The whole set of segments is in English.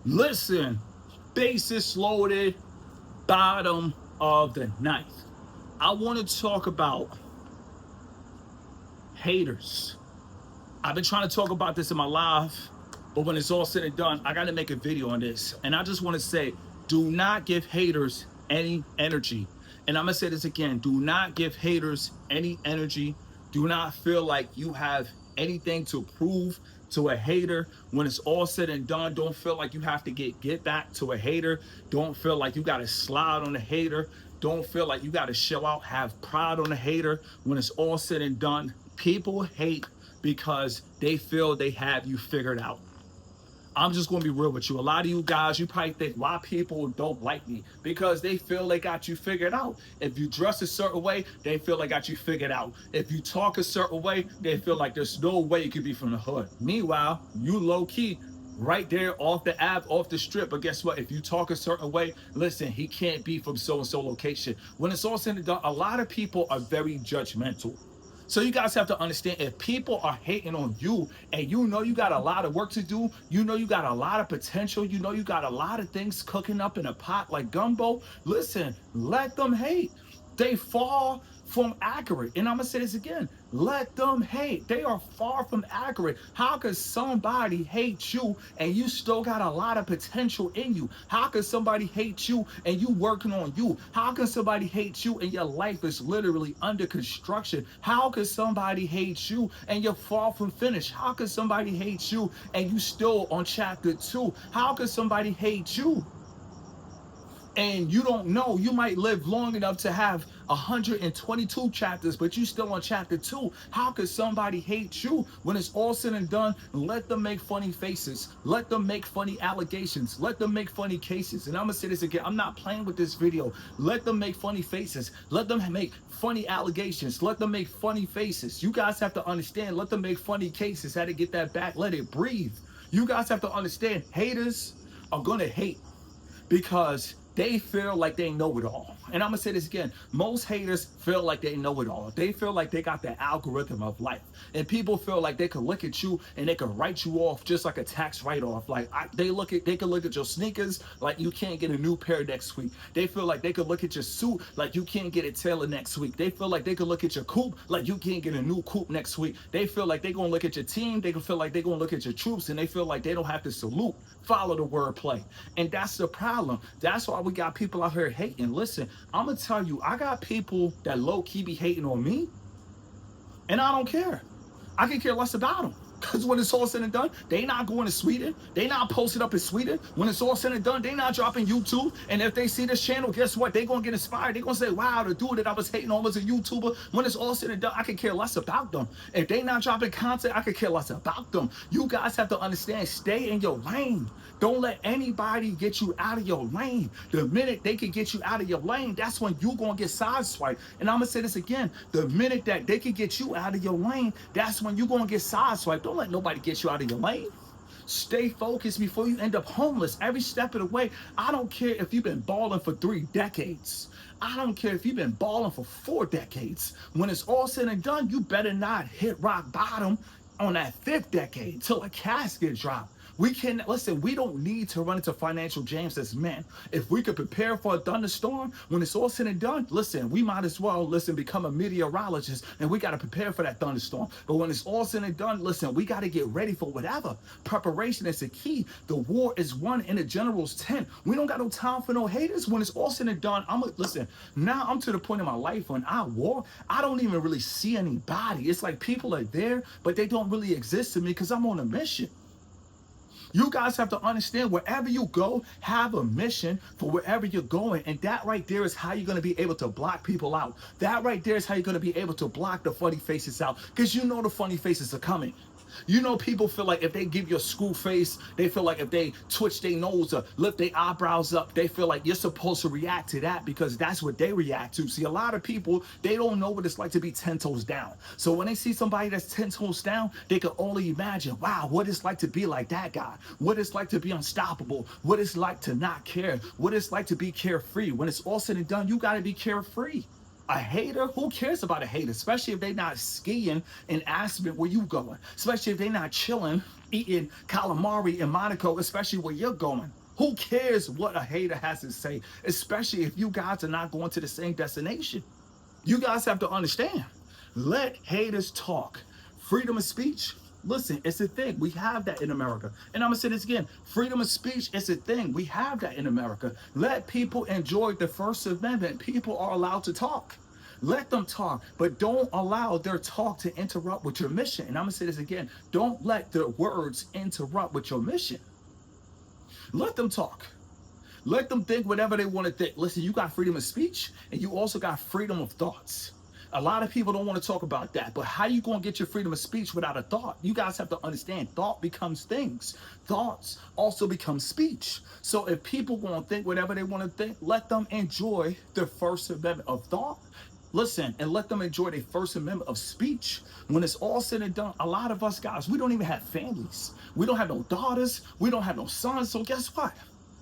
Listen, basis loaded, bottom of the ninth. I want to talk about haters. I've been trying to talk about this in my live, but when it's all said and done, I got to make a video on this. And I just want to say, do not give haters any energy. And I'm going to say this again, do not give haters any energy. Do not feel like you have anything to prove to a hater. When it's all said and done, don't feel like you have to get back to a hater. Don't feel like you got to slide on a hater. Don't feel like you got to show out, have pride on a hater. When it's all said and done, people hate because they feel they have you figured out. I'm just gonna be real with you. A lot of you guys, you probably think why people don't like me because they feel they got you figured out. If you dress a certain way, they feel they got you figured out. If you talk a certain way, they feel like there's no way you could be from the hood. Meanwhile, you low key right there off the app, off the strip. But guess what? If you talk a certain way, listen, he can't be from so and so location. When it's all said and done, a lot of people are very judgmental. So you guys have to understand, if people are hating on you and you know you got a lot of work to do, you know you got a lot of potential, you know you got a lot of things cooking up in a pot like gumbo, listen, let them hate. They fall from accurate. And I'm going to say this again. Let them hate. They are far from accurate. How could somebody hate you and you still got a lot of potential in you? How could somebody hate you and you working on you? How can somebody hate you and your life is literally under construction? How could somebody hate you and you're far from finished? How could somebody hate you and you still on chapter 2? How could somebody hate you and you don't know, you might live long enough to have 122 chapters, but you still on chapter 2? How could somebody hate you? When it's all said and done, let them make funny faces, let them make funny allegations, let them make funny cases. And I'm gonna say this again, I'm not playing with this video. Let them make funny faces, let them make funny allegations, let them make funny faces. You guys have to understand, let them make funny cases. How to get that back, let it breathe. You guys have to understand, haters are gonna hate because they feel like they know it all. And I'm gonna say this again, most haters feel like they know it all. They feel like they got the algorithm of life. And people feel like they can look at you and they can write you off just like a tax write-off. Like they can look at your sneakers like you can't get a new pair next week. They feel like they could look at your suit like you can't get it tailored next week. They feel like they could look at your coupe like you can't get a new coupe next week. They feel like they're gonna look at your team, they can feel like they're gonna look at your troops, and they feel like they don't have to salute, follow the wordplay. And that's the problem. That's why we got people out here hating. Listen, I'm gonna tell you, I got people that low-key be hating on me, and I don't care. I can care less about them. Because when it's all said and done, they not going to Sweden. They not posted up in Sweden. When it's all said and done, they not dropping YouTube. And if they see this channel, guess what? They going to get inspired. They going to say, wow, the dude that I was hating on was a YouTuber. When it's all said and done, I can care less about them. If they not dropping content, I can care less about them. You guys have to understand, stay in your lane. Don't let anybody get you out of your lane. The minute they can get you out of your lane, that's when you going to get sideswiped. And I'm going to say this again. The minute that they can get you out of your lane, that's when you going to get sideswiped. Don't let nobody get you out of your lane. Stay focused before you end up homeless every step of the way. I don't care if you've been balling for 3 decades. I don't care if you've been balling for 4 decades. When it's all said and done, you better not hit rock bottom on that 5th decade till a casket drop. We can listen, we don't need to run into financial jams as men. If we could prepare for a thunderstorm, when it's all said and done, listen, we might as well become a meteorologist, and we got to prepare for that thunderstorm. But when it's all said and done, listen, we got to get ready for whatever. Preparation is the key. The war is won in the general's tent. We don't got no time for no haters. When it's all said and done, listen, now I'm to the point in my life when I war, I don't even really see anybody. It's like people are there, but they don't really exist to me because I'm on a mission. You guys have to understand, wherever you go, have a mission for wherever you're going. And that right there is how you're going to be able to block people out. That right there is how you're going to be able to block the funny faces out, because you know the funny faces are coming. You know, people feel like if they give you a school face, they feel like if they twitch their nose or lift their eyebrows up, they feel like you're supposed to react to that because that's what they react to. See, a lot of people, they don't know what it's like to be 10 toes down. So when they see somebody that's 10 toes down, they can only imagine, wow, what it's like to be like that guy, what it's like to be unstoppable, what it's like to not care, what it's like to be carefree. When it's all said and done, you got to be carefree. A hater, who cares about a hater, especially if they're not skiing in Aspen where you going, especially if they're not chilling eating calamari in Monaco, especially where you're going. Who cares what a hater has to say, especially if you guys are not going to the same destination? You guys have to understand. Let haters talk. Freedom of speech, listen, it's a thing. We have that in America. And I'm going to say this again. Freedom of speech is a thing. We have that in America. Let people enjoy the First Amendment. People are allowed to talk. Let them talk, but don't allow their talk to interrupt with your mission. And I'm going to say this again. Don't let their words interrupt with your mission. Let them talk. Let them think whatever they want to think. Listen, you got freedom of speech, and you also got freedom of thoughts. A lot of people don't want to talk about that, but how you going to get your freedom of speech without a thought? You guys have to understand, thought becomes things. Thoughts also become speech. So if people want to think whatever they want to think, let them enjoy the First Amendment of thought. Listen, and let them enjoy the First Amendment of speech. When it's all said and done, a lot of us guys, we don't even have families. We don't have no daughters. We don't have no sons. So guess what?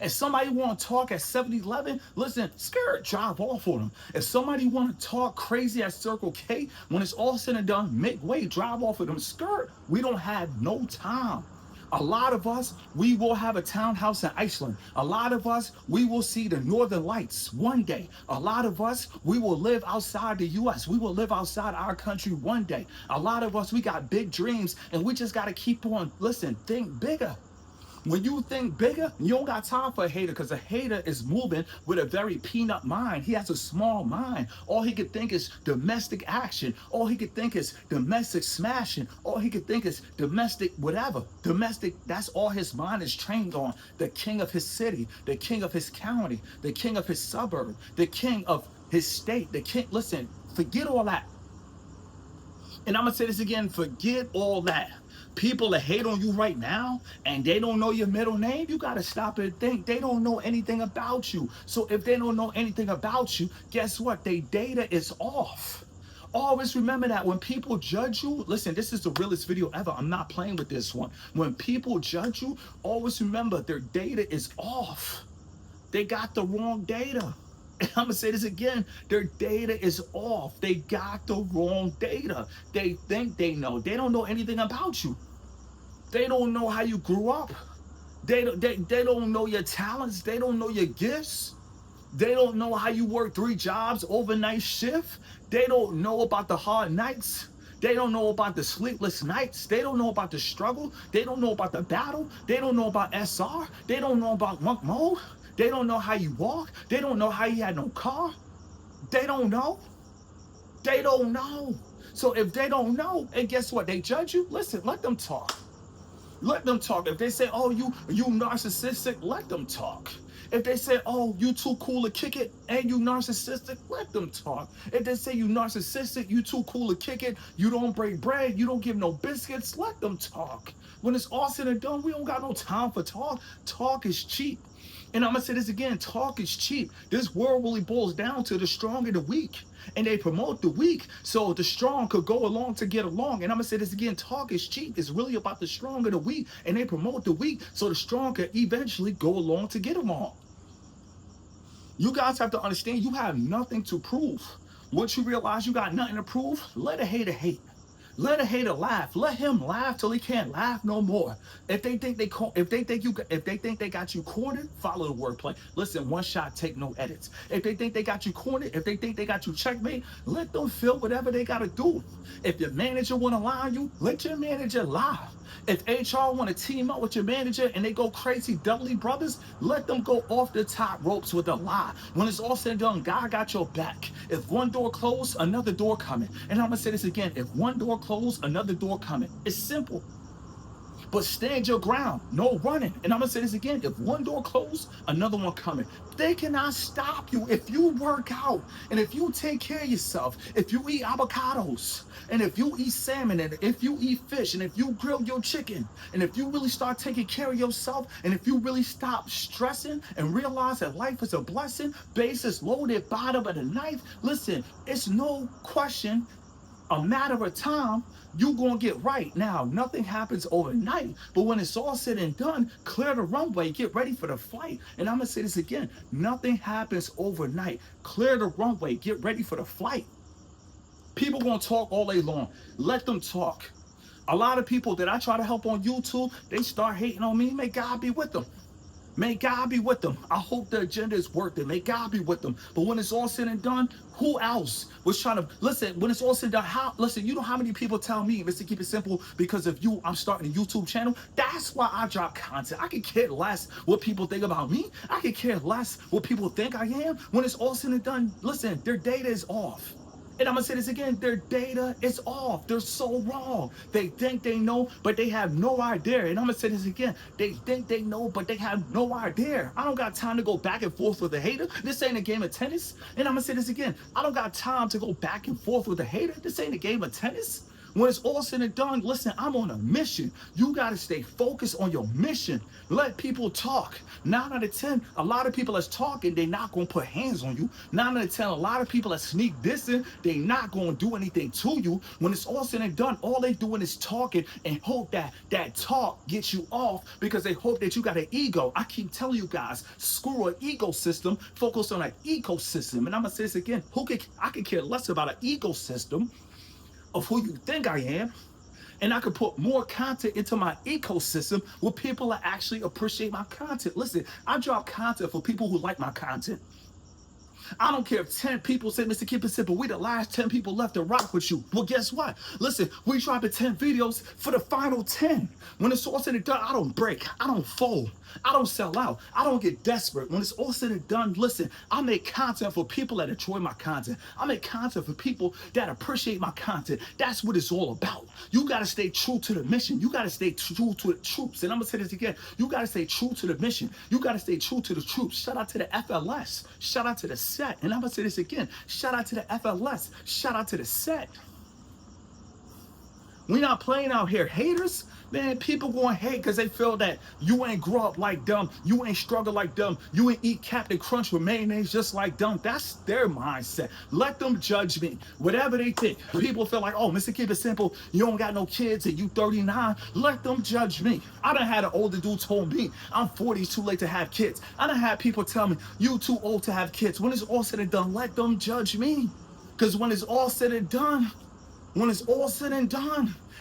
If somebody want to talk at 7-Eleven, listen, skirt, drive off on them. If somebody want to talk crazy at Circle K, when it's all said and done, make way, drive off of them, skirt. We don't have no time. A lot of us, we will have a townhouse in Iceland. A lot of us, we will see the Northern Lights one day. A lot of us, we will live outside the U.S. We will live outside our country one day. A lot of us, we got big dreams, and we just got to keep on, listen, think bigger. When you think bigger, you don't got time for a hater, because a hater is moving with a very peanut mind. He has a small mind. All he could think is domestic action. All he could think is domestic smashing. All he could think is domestic whatever. Domestic, that's all his mind is trained on. The king of his city, the king of his county, the king of his suburb, the king of his state, the king, listen, forget all that. And I'm going to say this again, forget all that. People that hate on you right now and they don't know your middle name, you got to stop and think. They don't know anything about you. So if they don't know anything about you, guess what? Their data is off. Always remember that when people judge you, listen, this is the realest video ever. I'm not playing with this one. When people judge you, always remember their data is off. They got the wrong data. And I'm going to say this again, their data is off. They got the wrong data. They think they know. They don't know anything about you. They don't know how you grew up. They don't know your talents. They don't know your gifts. They don't know how you work 3 jobs, overnight shift. They don't know about the hard nights. They don't know about the sleepless nights. They don't know about the struggle. They don't know about the battle. They don't know about SR. They don't know about monk mode. They don't know how you walk. They don't know how you had no car. They don't know. They don't know. So if they don't know, and guess what? They judge you. Listen, let them talk. Let them talk. If they say, oh, you narcissistic, let them talk. If they say, oh, you too cool to kick it and you narcissistic, let them talk. If they say you narcissistic, you too cool to kick it, you don't break bread, you don't give no biscuits, let them talk. When it's all said and done, we don't got no time for talk. Talk is cheap. And I'm going to say this again, talk is cheap. This world really boils down to the strong and the weak. And they promote the weak so the strong could go along to get along. And I'm going to say this again, talk is cheap. It's really about the strong and the weak. And they promote the weak so the strong could eventually go along to get along. You guys have to understand, you have nothing to prove. Once you realize you got nothing to prove, let a hater hate. Let a hater laugh. Let him laugh till he can't laugh no more. If they think they got you cornered, follow the wordplay. Listen, one shot, take no edits. If they think they got you cornered, if they think they got you checkmate, let them feel whatever they gotta do. If your manager wanna lie on you, let your manager lie. If HR want to team up with your manager and they go crazy Dudley brothers, let them go off the top ropes with a lie. When it's all said and done, God got your back. If one door closed, another door coming. And I'm going to say this again. If one door closed, another door coming. It's simple. But stand your ground. No running. And I'm going to say this again. If one door closed, another one coming. They cannot stop you if you work out and if you take care of yourself, if you eat avocados and if you eat salmon and if you eat fish and if you grill your chicken and if you really start taking care of yourself and if you really stop stressing and realize that life is a blessing, basis loaded, bottom of the knife, listen, it's no question, a matter of time, you're going to get right. Now, nothing happens overnight, but when it's all said and done, clear the runway, get ready for the flight. And I'm going to say this again, nothing happens overnight. Clear the runway, get ready for the flight. People going to talk all day long. Let them talk. A lot of people that I try to help on YouTube, they start hating on me. May God be with them. May God be with them. I hope the agenda is worth it. May God be with them. But when it's all said and done, who else was trying to listen? When it's all said and done, listen, you know how many people tell me, Mr. Keep It Simple, because of you, I'm starting a YouTube channel. That's why I drop content. I could care less what people think about me. I could care less what people think I am. When it's all said and done, listen, their data is off. And I'm gonna say this again, their data is off. They're so wrong. They think they know, but they have no idea. And I'm gonna say this again, they think they know, but they have no idea. I don't got time to go back and forth with a hater. This ain't a game of tennis. And I'm gonna say this again, I don't got time to go back and forth with a hater. This ain't a game of tennis. When it's all said and done, listen, I'm on a mission. You got to stay focused on your mission. Let people talk. 9 out of 10, a lot of people that's talking, they not going to put hands on you. 9 out of 10, a lot of people that sneak this in, they not going to do anything to you. When it's all said and done, all they doing is talking and hope that that talk gets you off because they hope that you got an ego. I keep telling you guys, screw an ecosystem, focus on an ecosystem. And I'm going to say this again, I could care less about an ecosystem of who you think I am, and I could put more content into my ecosystem where people actually appreciate my content. Listen, I drop content for people who like my content. I don't care if 10 people say, Mr. Keep It Simple, we the last 10 people left to rock with you. Well, guess what? Listen, we dropping 10 videos for the final 10. When it's all said and done, I don't break. I don't fold. I don't sell out. I don't get desperate. When it's all said and done, listen, I make content for people that enjoy my content. I make content for people that appreciate my content. That's what it's all about. You got to stay true to the mission. You got to stay true to the troops. And I'm going to say this again. You got to stay true to the mission. You got to stay true to the troops. Shout out to the FLS. Shout out to the set. And I'm going to say this again. Shout out to the FLS. Shout out to the set. We not playing out here. Haters, man, people going to hate because they feel that you ain't grow up like them. You ain't struggle like them. You ain't eat Captain Crunch with mayonnaise just like them. That's their mindset. Let them judge me. Whatever they think. People feel like, oh, Mr. Keep It Simple, you don't got no kids and you 39. Let them judge me. I done had an older dude told me, I'm 40, it's too late to have kids. I done had people tell me, you too old to have kids. When it's all said and done, let them judge me. Because when it's all said and done,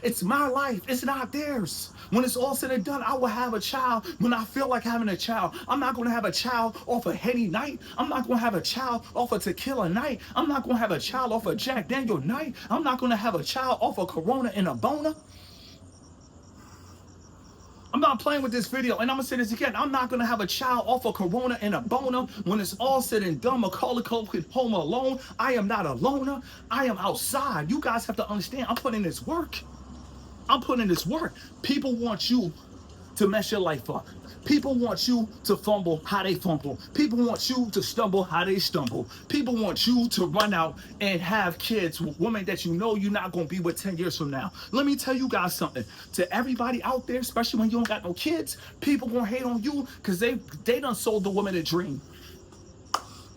it's my life. It's not theirs. When it's all said and done, I will have a child when I feel like having a child. I'm not going to have a child off a Henny night. I'm not going to have a child off a tequila night. I'm not going to have a child off a Jack Daniel night. I'm not going to have a child off a Corona and a Bona. I'm not playing with this video, and I'm gonna say this again. I'm not gonna have a child off a Corona and a Bona. When it's all said and done, Macaulay Culkin home alone. I am not a loner. I am outside. You guys have to understand. I'm putting in this work. I'm putting in this work. People want you to mess your life up. People want you to fumble how they fumble. People want you to stumble how they stumble. People want you to run out and have kids with women that you know you're not going to be with 10 years from now. Let me tell you guys something. To everybody out there, especially when you don't got no kids, people going to hate on you because they done sold the woman a dream.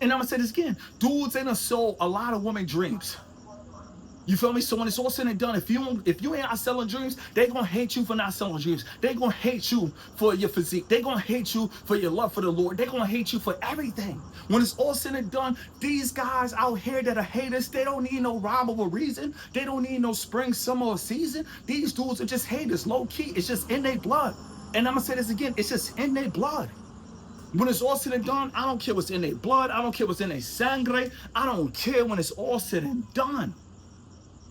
And I'm going to say this again. Dudes, they done sold a lot of women dreams. You feel me? So when it's all said and done, if you ain't out selling dreams, they gonna hate you for not selling dreams. They gonna hate you for your physique. They gonna hate you for your love for the Lord. They gonna hate you for everything. When it's all said and done, these guys out here that are haters, they don't need no rhyme or reason. They don't need no spring, summer, or season. These dudes are just haters, low key. It's just in their blood. And I'm gonna say this again, it's just in their blood. When it's all said and done, I don't care what's in their blood. I don't care what's in their sangre. I don't care when it's all said and done.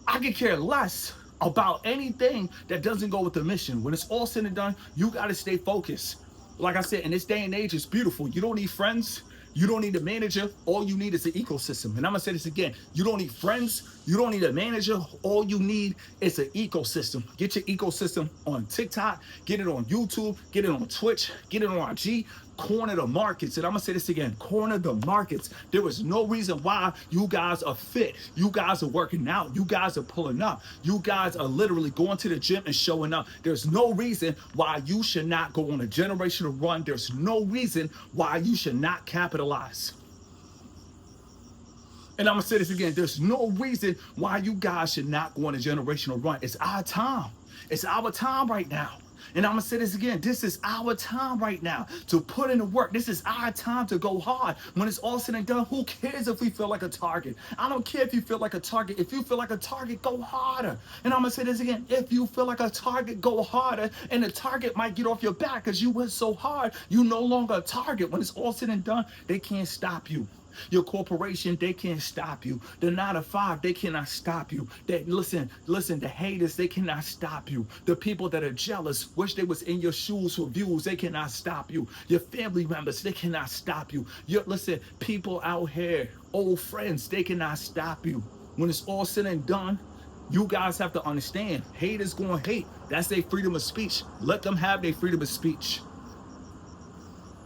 I could care less about anything that doesn't go with the mission. When it's all said and done, you got to stay focused. Like I said, in this day and age, it's beautiful. You don't need friends. You don't need a manager. All you need is an ecosystem. And I'm going to say this again. You don't need friends. You don't need a manager. All you need is an ecosystem. Get your ecosystem on TikTok. Get it on YouTube. Get it on Twitch. Get it on IG. Corner the markets. And I'm going to say this again. Corner the markets. There is no reason why you guys are fit. You guys are working out. You guys are pulling up. You guys are literally going to the gym and showing up. There's no reason why you should not go on a generational run. There's no reason why you should not capitalize. And I'm going to say this again. There's no reason why you guys should not go on a generational run. It's our time. It's our time right now. And I'm gonna say this again. This is our time right now to put in the work. This is our time to go hard. When it's all said and done, who cares if we feel like a target? I don't care if you feel like a target. If you feel like a target, go harder. And I'm gonna say this again. If you feel like a target, go harder. And the target might get off your back because you went so hard, you no longer a target. When it's all said and done, they can't stop you. Your corporation, they can't stop you. The 9 to 5, they cannot stop you. Listen, the haters, they cannot stop you. The people that are jealous, wish they was in your shoes for views, they cannot stop you. Your family members, they cannot stop you. Listen, people out here, old friends, they cannot stop you. When it's all said and done, you guys have to understand, haters gonna hate. That's their freedom of speech. Let them have their freedom of speech.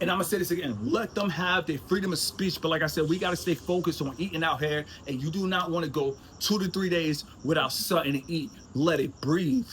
And I'm gonna say this again, let them have their freedom of speech. But like I said, we gotta stay focused on eating out here. And you do not wanna go 2 to 3 days without something to eat. Let it breathe.